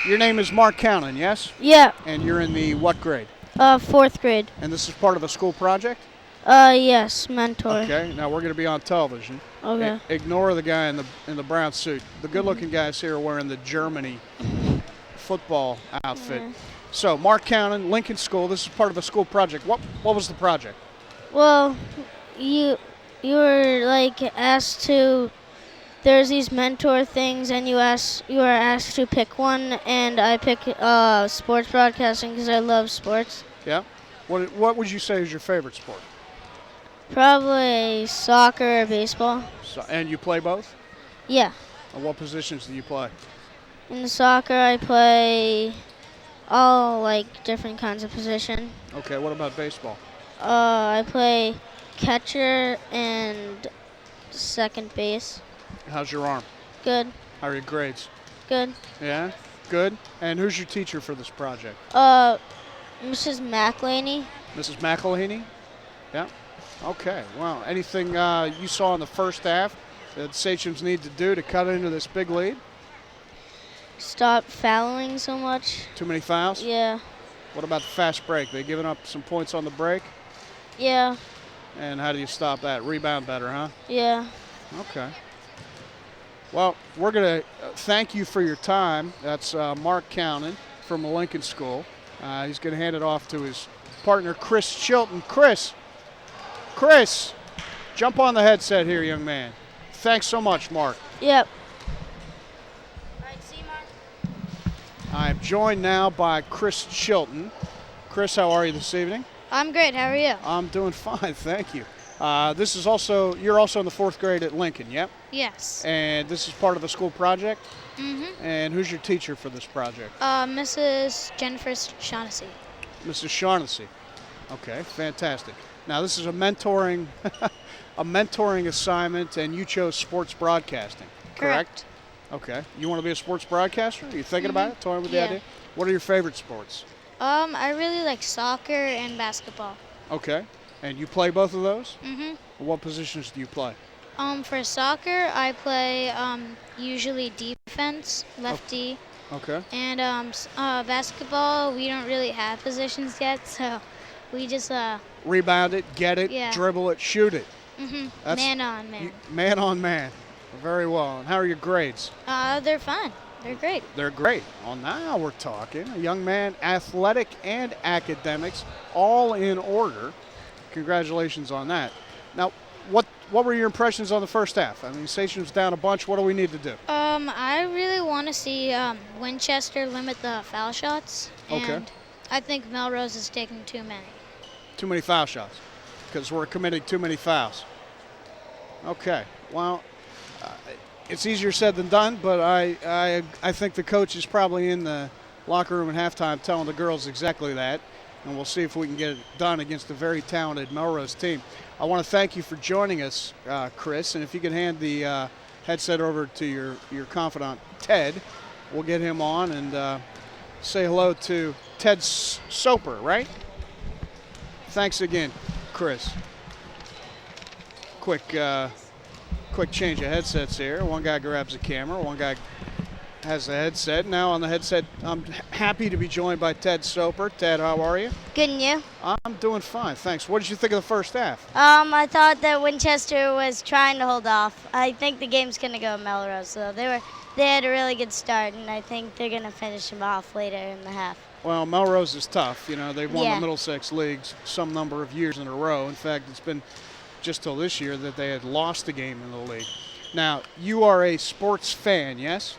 Your name is Mark Cowan, yes? Yeah. And you're in the what grade? 4th grade. And this is part of a school project? Yes, mentor. Okay. Now we're going to be on television. Okay. Ignore the guy in the brown suit. The good-looking guys here are wearing the Germany football outfit. So, Mark Cowan, Lincoln School. This is part of a school project. What was the project? Well, you were like asked to. There's these mentor things, and you were asked to pick one, and I picked sports broadcasting because I love sports. Yeah. What would you say is your favorite sport? Probably soccer or baseball. So, and you play both? Yeah. And what positions do you play? In soccer, I play all like different kinds of position. Okay. What about baseball? I play catcher and second base. How's your arm? Good. How are your grades? Good. Yeah. Good. And who's your teacher for this project? Mrs. McLaney. Mrs. McElhaney? Yeah. Okay. Well, anything you saw in the first half that Sachems need to do to cut into this big lead? Stop fouling so much. Too many fouls? Yeah. What about the fast break? They giving up some points on the break? Yeah. And how do you stop that? Rebound better, huh? Yeah. Okay. Well, we're going to thank you for your time. That's Mark Cowan from the Lincoln School. He's going to hand it off to his partner, Chris Chilton. Chris, jump on the headset here, young man. Thanks so much, Mark. Yep. I'm joined now by Chris Chilton. Chris, how are you this evening? I'm great. How are you? I'm doing fine, thank you. You're also in the 4th grade at Lincoln, yep? Yes. And this is part of a school project? Mm-hmm. And who's your teacher for this project? Mrs. Jennifer Shaughnessy. Mrs. Shaughnessy. Okay, fantastic. Now this is a mentoring assignment, and you chose sports broadcasting, correct? Okay. You want to be a sports broadcaster? Are you thinking about it? Toying with the idea? What are your favorite sports? I really like soccer and basketball. Okay. And you play both of those? Mm-hmm. What positions do you play? For soccer, I play usually defense, lefty. Okay. And basketball, we don't really have positions yet, so we just rebound it, get it, dribble it, shoot it. Mm-hmm. Man on man. Man on man. Very well. And how are your grades? They're fun. They're great. They're great. Well, now we're talking. A young man, athletic and academics, all in order. Congratulations on that. Now, what were your impressions on the first half? I mean, Sachem's down a bunch. What do we need to do? I really want to see Winchester limit the foul shots. Okay. And I think Melrose is taking too many. Too many foul shots because we're committing too many fouls. Okay. Well, it's easier said than done, but I think the coach is probably in the locker room at halftime telling the girls exactly that, and we'll see if we can get it done against a very talented Melrose team. I want to thank you for joining us, Chris, and if you could hand the headset over to your confidant, Ted, we'll get him on and say hello to Ted Soper, right? Thanks again, Chris. Quick change of headsets here. One guy grabs the camera, one guy has the headset. Now on the headset, I'm happy to be joined by Ted Soper. Ted, how are you? Good, and you? I'm doing fine, thanks. What did you think of the first half? I thought that Winchester was trying to hold off. I think the game's gonna go Melrose, so they had a really good start, and I think they're gonna finish them off later in the half. Well, Melrose is tough. You know, they've won Yeah. the Middlesex Leagues some number of years in a row. In fact, it's been just till this year that they had lost a game in the league. Now, you are a sports fan, yes?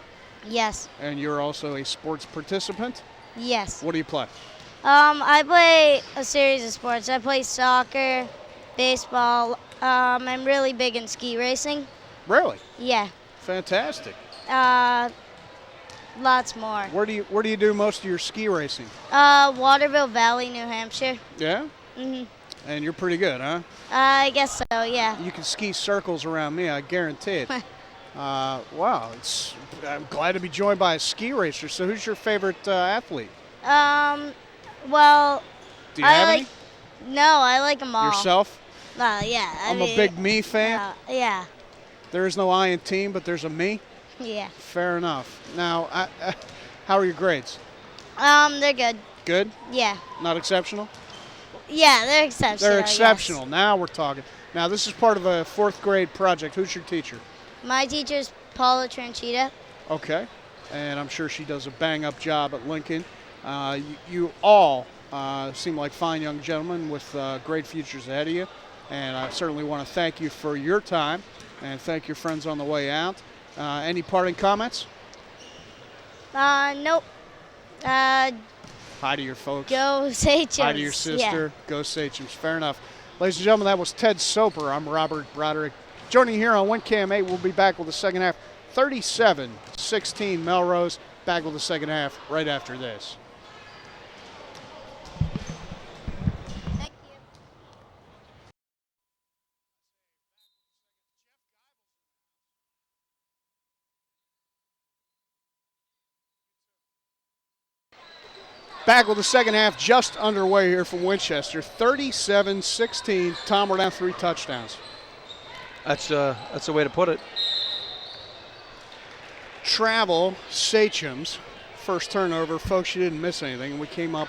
Yes. And you're also a sports participant? Yes. What do you play? I play a series of sports. I play soccer, baseball. I'm really big in ski racing. Really? Yeah. Fantastic. Lots more. Where do you do most of your ski racing? Waterville Valley, New Hampshire. Yeah? Mhm. And you're pretty good, huh? I guess so. Yeah. You can ski circles around me, I guarantee it. Wow, I'm glad to be joined by a ski racer. So who's your favorite athlete? Well, Do you have any? No, I like them all. Yourself? Yeah. I'm a big me fan. Yeah. There is no I in team, but there's a me. Yeah. Fair enough. Now, how are your grades? They're good. Good? Yeah. Not exceptional? Yeah, they're exceptional. They're I guess. exceptional. Now we're talking. Now, this is part of a 4th grade project. Who's your teacher? My teacher's Paula Tranchita. Okay. And I'm sure she does a bang-up job at Lincoln. You all seem like fine young gentlemen with great futures ahead of you. And I certainly want to thank you for your time and thank your friends on the way out. Any parting comments? Nope. Hi to your folks. Go Sachems. Hi to your sister. Go Sachems. Fair enough. Ladies and gentlemen, that was Ted Soper. I'm Robert Broderick. Joining here on WinCam 8, we'll be back with the second half. 37-16 Melrose. Back with the second half right after this. Thank you. Back with the second half just underway here from Winchester. 37-16. Tom, we're down 3 touchdowns. That's the way to put it. Travel, Sachems, first turnover. Folks, you didn't miss anything. We came up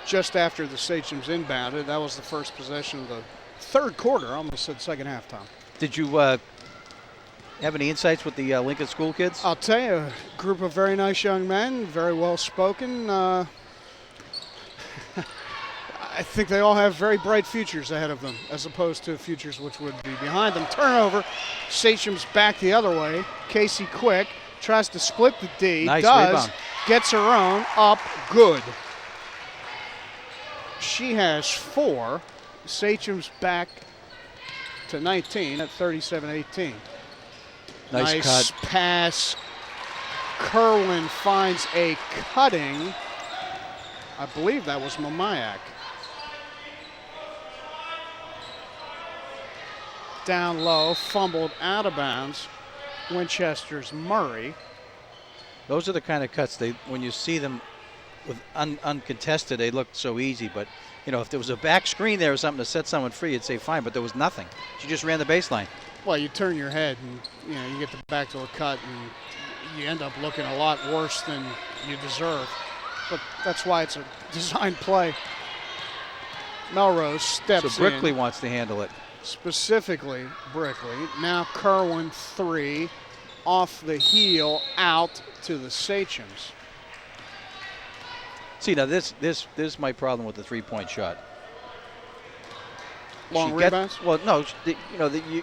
just after the Sachems inbounded. That was the first possession of the third quarter. I almost said second half, Tom. Did you have any insights with the Lincoln School kids? I'll tell you, a group of very nice young men, very well spoken. I think they all have very bright futures ahead of them, as opposed to futures which would be behind them. Turnover, Sachems back the other way. Casey Quick tries to split the D. Nice does, rebound. Gets her own, up, good. She has 4. Sachems back to 19 at 37-18. Nice cut. Pass. Kerwin finds a cutting. I believe that was Mamayak. Down low, fumbled out of bounds. Winchester's Murray. Those are the kind of cuts when you see them with uncontested, they look so easy. But if there was a back screen there or something to set someone free, you'd say fine. But there was nothing. She just ran the baseline. Well, you turn your head and you get the back to a cut and you end up looking a lot worse than you deserve. But that's why it's a design play. Melrose steps in. So Brickley wants to handle it. Specifically Brickley. Now Kerwin 3 off the heel out to the Sachems. See, now this is my problem with the 3-point shot. Long rebounds? Well, no,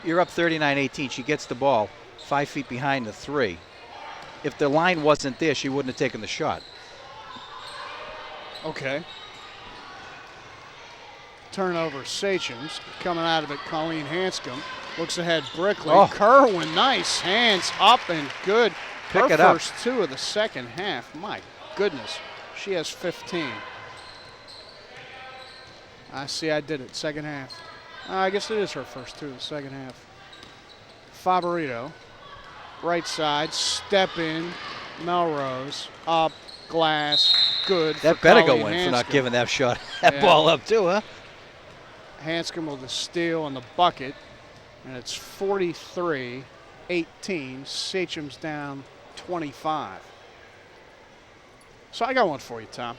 you're up 39-18. She gets the ball 5 feet behind the 3. If the line wasn't there, she wouldn't have taken the shot. Okay. Turnover, Sachems. Coming out of it, Colleen Hanscom. Looks ahead, Brickley. Oh. Kerwin, nice hands up and good. Pick Her it up. first 2 of the second half. My goodness. She has 15. I see I did it, second half. I guess it is her first 2 of the second half. Favorito, right side, step in, Melrose, up, glass, good. That better go Colleen in for not Hanscom. giving that shot, that Yeah. ball up too, huh? Hanscom with the steal and the bucket, and it's 43-18. Sachems down 25. So I got one for you, Tom.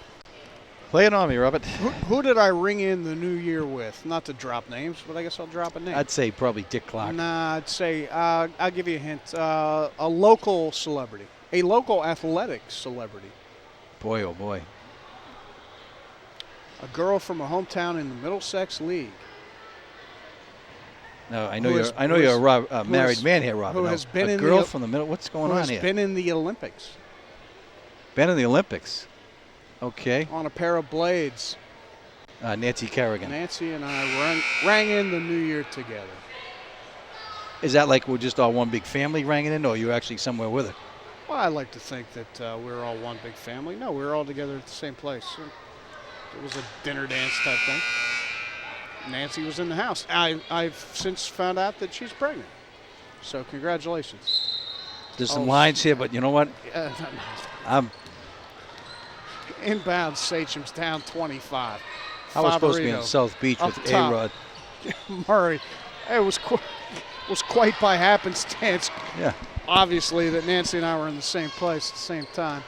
Play it on me, Robert. Who did I ring in the new year with? Not to drop names, but I guess I'll drop a name. I'd say probably Dick Clark. Nah, I'd say, I'll give you a hint. A local celebrity. A local athletic celebrity. Boy, oh boy. A girl from a hometown in the Middlesex League. No, I know Who you're. has- I know who you're has- a married man here, Robert. who No, has been a in girl the- from the middle. What's going Who on has here? been in the Olympics. Been in the Olympics. Okay. On a pair of blades. Nancy Kerrigan. Nancy and I rang in the new year together. Is that like we're just all one big family ranging in, or you're actually somewhere with it? Well, I like to think that we're all one big family. No, we were all together at the same place. So it was a dinner dance type thing. Nancy was in the house. I've since found out that she's pregnant. So congratulations. There's some Oh, lines here, but you know what? I'm. Inbound, Sachems down 25. I was supposed to be in Favorito South Beach up with top. A-Rod. Murray. It was was quite by happenstance, Yeah. obviously, that Nancy and I were in the same place at the same time.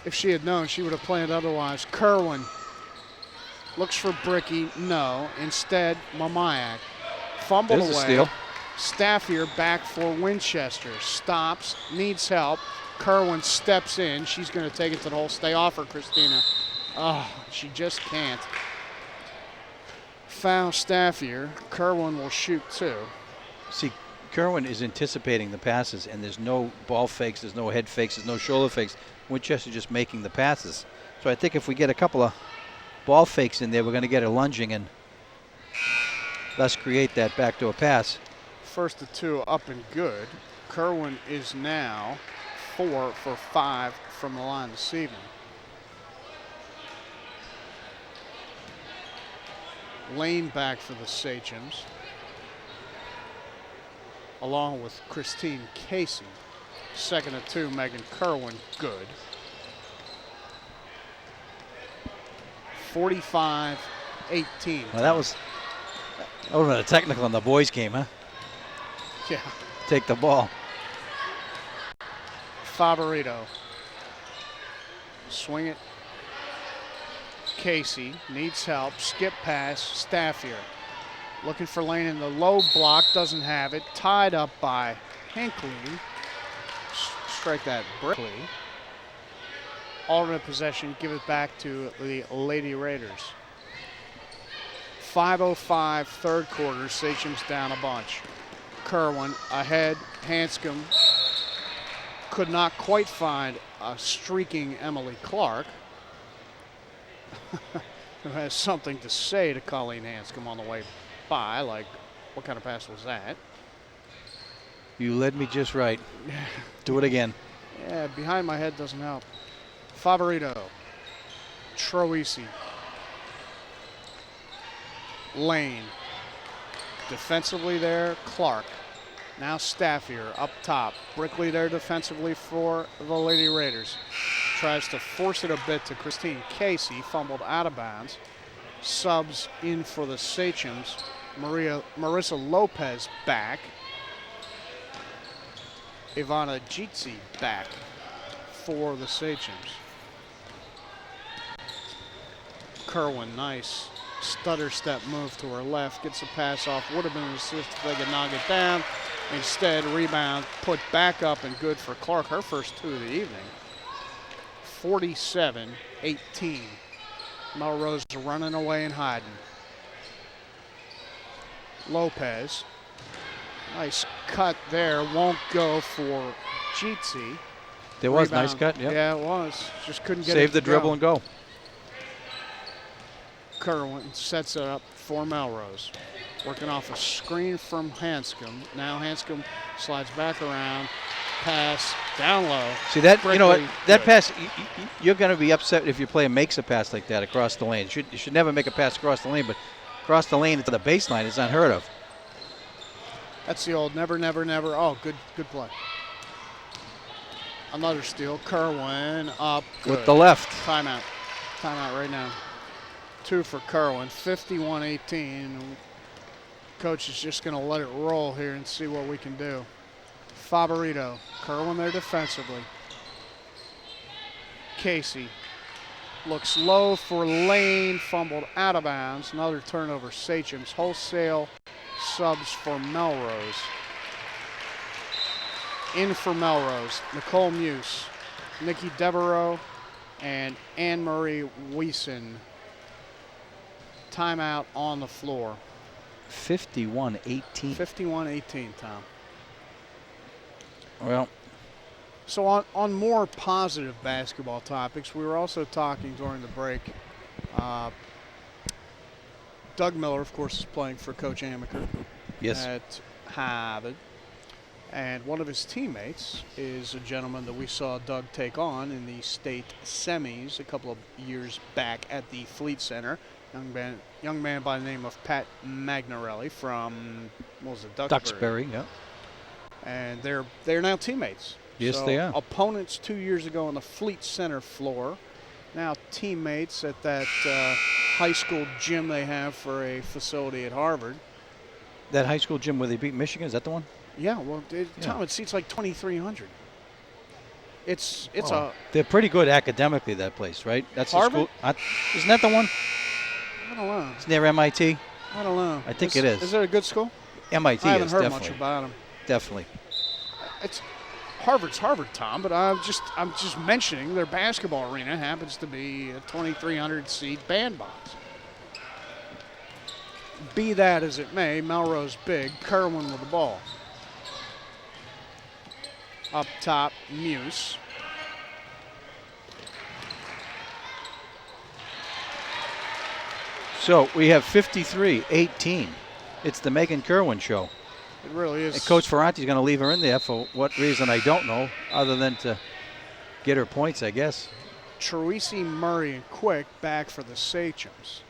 If she had known, she would have planned otherwise. Kerwin looks for Bricky. No. Instead, Mamayak fumbled There's a away. steal. Staffier back for Winchester. Stops, needs help. Kerwin steps in. She's going to take it to the hole. Stay off her, Christina. Oh, she just can't. Foul Staffier. Kerwin will shoot 2. See, Kerwin is anticipating the passes, and there's no ball fakes, there's no head fakes, there's no shoulder fakes. Winchester just making the passes. So I think if we get a couple of ball fakes in there, we're going to get her lunging and thus create that backdoor pass. First of 2 up and good. Kerwin is now 4 for 5 from the line this evening. Lane back for the Sachems, along with Christine Casey. Second of 2, Megan Kerwin, good. 45-18. Well, that was a technical in the boys' game, huh? Yeah. Take the ball. Favorito. Swing it. Casey needs help. Skip pass. Staffier. Looking for Lane in the low block. Doesn't have it. Tied up by Hinckley. Strike that Brickley. Alternate possession. Give it back to the Lady Raiders. 5:05 third quarter. Sachems down a bunch. Kerwin ahead. Hanscom could not quite find a streaking Emily Clark, who has something to say to Colleen Hanscom on the way by, like, what kind of pass was that? You led me just right. Do it again. Yeah, behind my head doesn't help. Favorito. Troisi. Lane. Defensively there, Clark. Now Staffier up top. Brickley there defensively for the Lady Raiders. Tries to force it a bit to Christine Casey. Fumbled out of bounds. Subs in for the Sachems. Marissa Lopez back. Ivana Jitsi back for the Sachems. Kerwin, nice stutter step move to her left. Gets a pass off. Would have been an assist if they could knock it down. Instead, rebound put back up and good for Clark. Her first 2 of the evening. 47-18. Melrose running away and hiding. Lopez. Nice cut there. Won't go for Jitsi. There was Rebound. nice cut. Yep. Yeah, it was. Just couldn't get it Save to the dribble go. and go. Kerwin sets it up for Melrose. Working off a screen from Hanscom. Now Hanscom slides back around. Pass down low. See that? You know what? Brickley, That good. pass, you're going to be upset if your player makes a pass like that across the lane. You should never make a pass across the lane, but across the lane into the baseline is unheard of. That's the old never, never, never. Oh, good play. Another steal. Kerwin up. Good. With the left. Timeout. Timeout right now. 2 for Kerwin. 51-18. Coach is just going to let it roll here and see what we can do. Favorito. Kerwin there defensively. Casey looks low for Lane. Fumbled out of bounds. Another turnover. Sachems. Wholesale subs for Melrose. In for Melrose, Nicole Muse, Nikki Devereaux, and Anne-Marie Wiesen. Timeout on the floor. 51-18. 51-18, Tom. Well, So on more positive basketball topics, we were also talking during the break. Doug Miller, of course, is playing for Coach Amaker yes. at Harvard. And one of his teammates is a gentleman that we saw Doug take on in the state semis a couple of years back at the Fleet Center. Young man by the name of Pat Magnarelli from, what was it, Duxbury, yeah. And they're now teammates. Yes, So they are. Opponents 2 years ago on the Fleet Center floor. Now teammates at that high school gym they have for a facility at Harvard. That high school gym where they beat Michigan, is that the one? Yeah, well, Yeah. Tom, it seats like 2,300. It's They're pretty good academically, that place, right? That's Harvard? the school. Isn't that the one? I don't know. It's near MIT. I don't know. I think it is. Is it a good school? MIT I haven't is heard definitely. much about them. Definitely. It's Harvard's Harvard, Tom, but I'm just mentioning their basketball arena happens to be a 2,300 seat bandbox. Be that as it may, Melrose big, Kerwin with the ball. Up top, Muse. So we have 53-18. It's the Megan Kerwin show. It really is. And Coach Ferranti's going to leave her in there for what reason I don't know, other than to get her points, I guess. Troisi, Murray, and Quick back for the Sachems.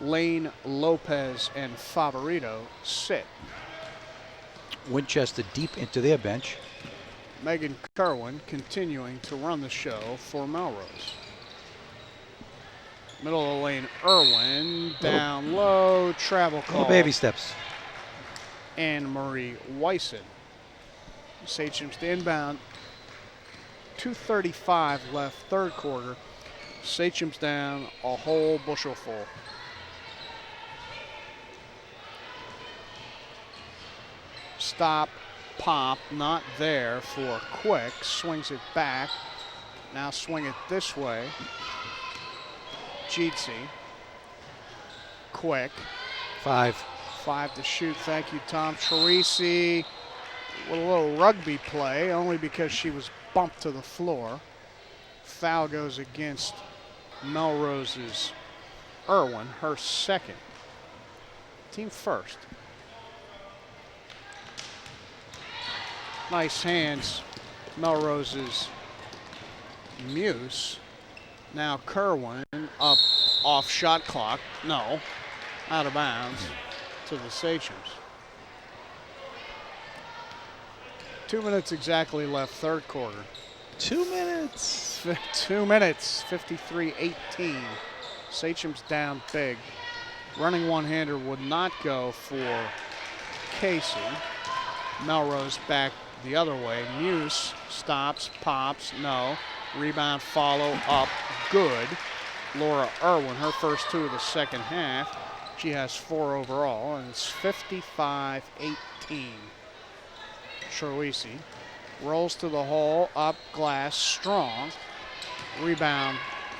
Lane, Lopez, and Favorito sit. Winchester deep into their bench. Megan Kerwin continuing to run the show for Melrose. Middle of the lane, Irwin, down low, travel call. Little baby steps. Anne-Marie Wyson. Sachems to inbound. 2:35 left, third quarter. Sachems down a whole bushel full. Stop, pop, not there for Quick. Swings it back. Now swing it this way. Jeetsy. Quick. 5. 5 to shoot. Thank you, Tom. Troisi with a little rugby play, only because she was bumped to the floor. Foul goes against Melrose's Irwin, her second. Team first. Nice hands, Melrose's Muse. Now Kerwin up off shot clock. No, out of bounds to the Sachems. 2 minutes exactly left, third quarter. 2 minutes. 2 minutes, 53-18. Sachems down big. Running one-hander would not go for Casey. Melrose back the other way. Muse stops, pops, no. Rebound, follow, up, good. Laura Irwin, her first 2 of the second half. She has 4 overall, and it's 55-18. Troisi rolls to the hole, up, glass, strong. Rebound,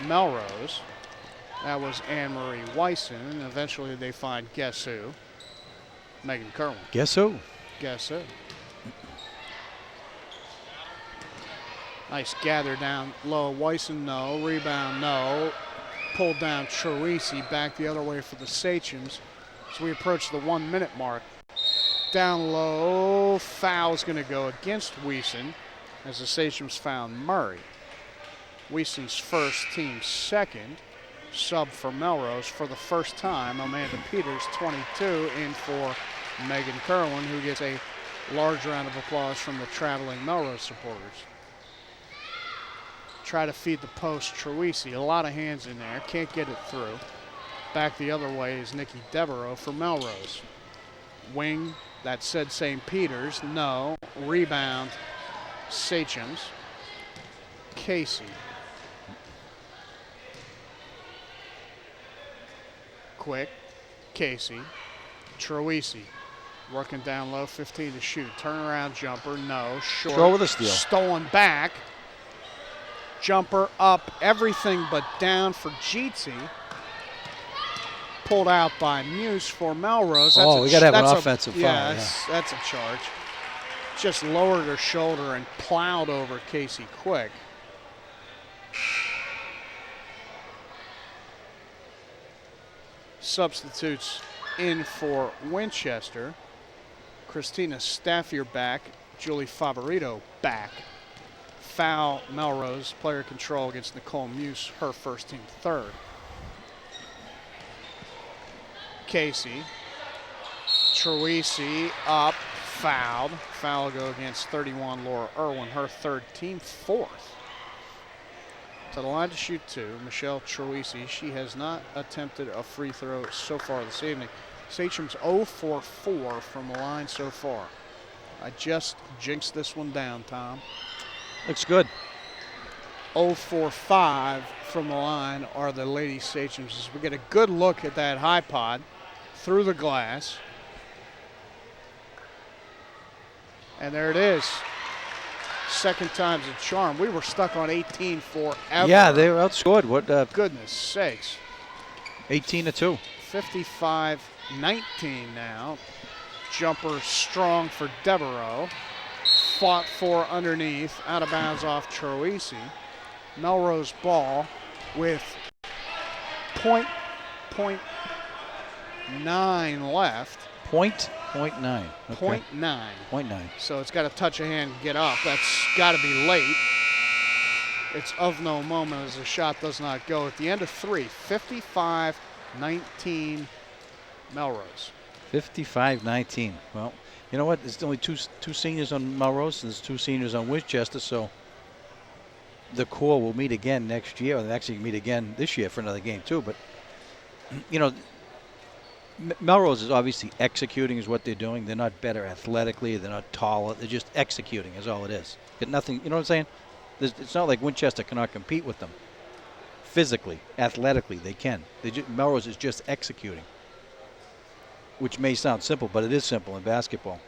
Melrose. That was Anne-Marie Wyson. Eventually they find guess who? Megan Kerwin. Guess who? Guess who? Nice gather down low. Wyson, no. Rebound, no. Pulled down Troisi. Back the other way for the Sachems. So we approach the 1 minute mark. Down low. Foul's going to go against Wyson as the Sachems found Murray. Wyson's first, team second. Sub for Melrose for the first time. Amanda Peters, 22, in for Megan Kerwin, who gets a large round of applause from the traveling Melrose supporters. Try to feed the post, Troisi. A lot of hands in there. Can't get it through. Back the other way is Nikki Devereaux for Melrose. Wing, that said St. Peter's. No. Rebound, Sachems. Casey. Quick. Casey. Troisi. Working down low, 15 to shoot. Turnaround jumper, no. Short. Throw with a steal. Stolen back. Jumper up, everything but down for Jeetsy. Pulled out by Muse for Melrose. That's we got to have an offensive foul. Yeah, that's a charge. Just lowered her shoulder and plowed over Casey Quick. Substitutes in for Winchester. Christina Staffier back. Julie Favorito back. Foul, Melrose, player control against Nicole Muse, her first, team third. Casey. Troisi up, fouled. Foul will go against 31, Laura Irwin, her third, team fourth. to the line to shoot 2, Michelle Troisi. She has not attempted a free throw so far this evening. Sachem's 0 for 4 from the line so far. I just jinxed this one down, Tom. Looks good. 0 for 5 from the line are the Lady Sachems. As we get a good look at that high pod through the glass. And there it is. Second time's a charm. We were stuck on 18 forever. Yeah, they were outscored. What? Goodness sakes. 18-2. 55-19 now. Jumper strong for Devereaux. Fought for underneath. Out of bounds off Troisi. Melrose ball with .9 left. Point 0.9. Okay. 0.9. 0.9. So it's got to touch a hand and get up. That's got to be late. It's of no moment as the shot does not go. At the end of 3, 55-19 Melrose. 55-19. Well, you know what? There's only two seniors on Melrose, and there's 2 seniors on Winchester, so the core will meet again next year. They'll actually meet again this year for another game, too. But, you know, Melrose is obviously executing is what they're doing. They're not better athletically. They're not taller. They're just executing is all it is. Got nothing, you know what I'm saying? It's not like Winchester cannot compete with them. Physically, athletically, they can. Melrose is just executing, which may sound simple, but it is simple in basketball.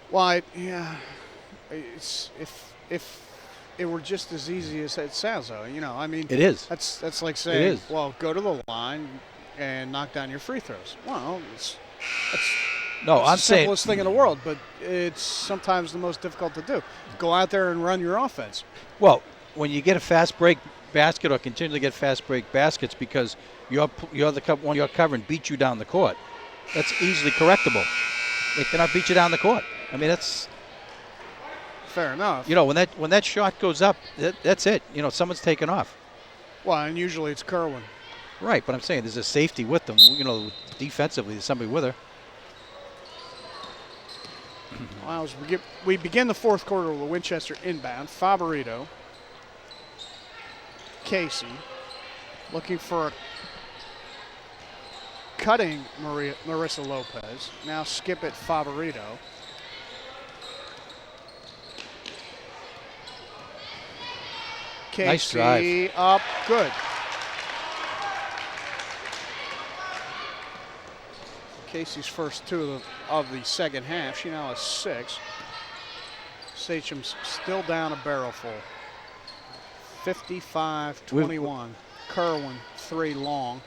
Well, it's if it were just as easy as it sounds, though. You know, I mean, It is. That's like saying, well, go to the line and knock down your free throws. Well, that's I'm the saying simplest thing in the world, but it's sometimes the most difficult to do. Go out there and run your offense. Well, when you get a fast break basket or continue to get fast break baskets because you're the one you're covering beat you down the court, that's easily correctable. They cannot beat you down the court. I mean, that's fair enough. You know, when that shot goes up, that's it. You know, someone's taken off. Well, and usually it's Kerwin. Right, but I'm saying there's a safety with them. You know, defensively, there's somebody with her. Well, as we begin the fourth quarter with the Winchester inbound. Favorito. Casey looking for a cutting Marissa Lopez. Now skip it Favorito. Casey Nice drive. Up, good. Casey's first 2 of the second half. She now has 6. Sachem's still down a barrel full. 55-21. Kerwin 3 long.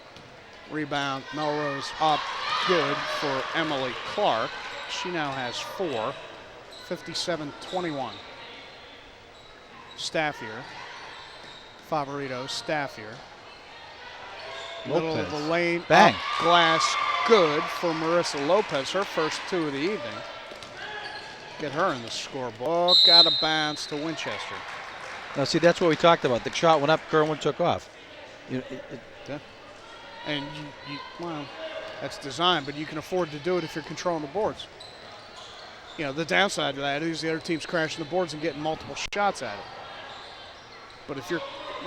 Rebound, Melrose up, good for Emily Clark. She now has 4. 57-21. Staffier. Favorito, Staffier. Middle of the lane, bang. Up, glass, good for Marissa Lopez, her first 2 of the evening. Get her in the scorebook, out of bounds to Winchester. Now, see, that's what we talked about. The shot went up, Kerwin took off. And well, that's design, but you can afford to do it if you're controlling the boards. You know, the downside to that is the other team's crashing the boards and getting multiple shots at it. But if you're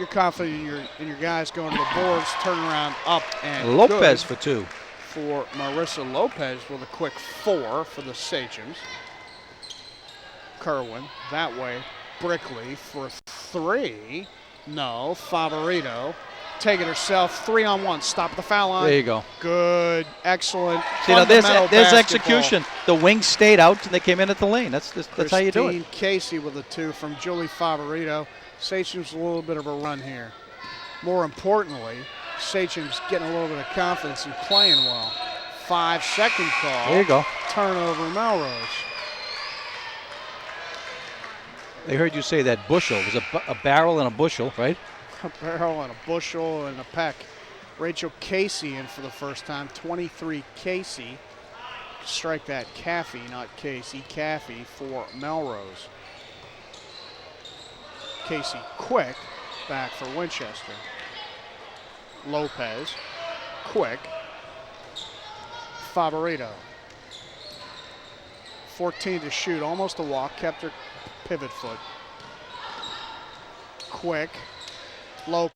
confident in your guys going to the boards, turn around up and Lopez for 2. For Marissa Lopez with a quick 4 for the Sachems. Kerwin that way. Brickley for 3. No, Favorito. Take it herself. 3-on-1. Stop the foul line. There you go. Good. Excellent. See, now there's basketball. execution. The wings stayed out and they came in at the lane. That's how you do it. Christine Casey with a 2 from Julie Favorito. Sachem's a little bit of a run here. More importantly, Sachem's getting a little bit of confidence and playing well. 5-second call. There you go. Turnover Melrose. They heard you say that bushel. It was a barrel and a bushel, right? A barrel and a bushel and a peck. Rachel Casey in for the first time. 23 Casey. Strike that Caffey, not Casey. Caffey for Melrose. Casey quick. Back for Winchester. Lopez. Quick. Favorito. 14 to shoot. Almost a walk. Kept her pivot foot. Quick, low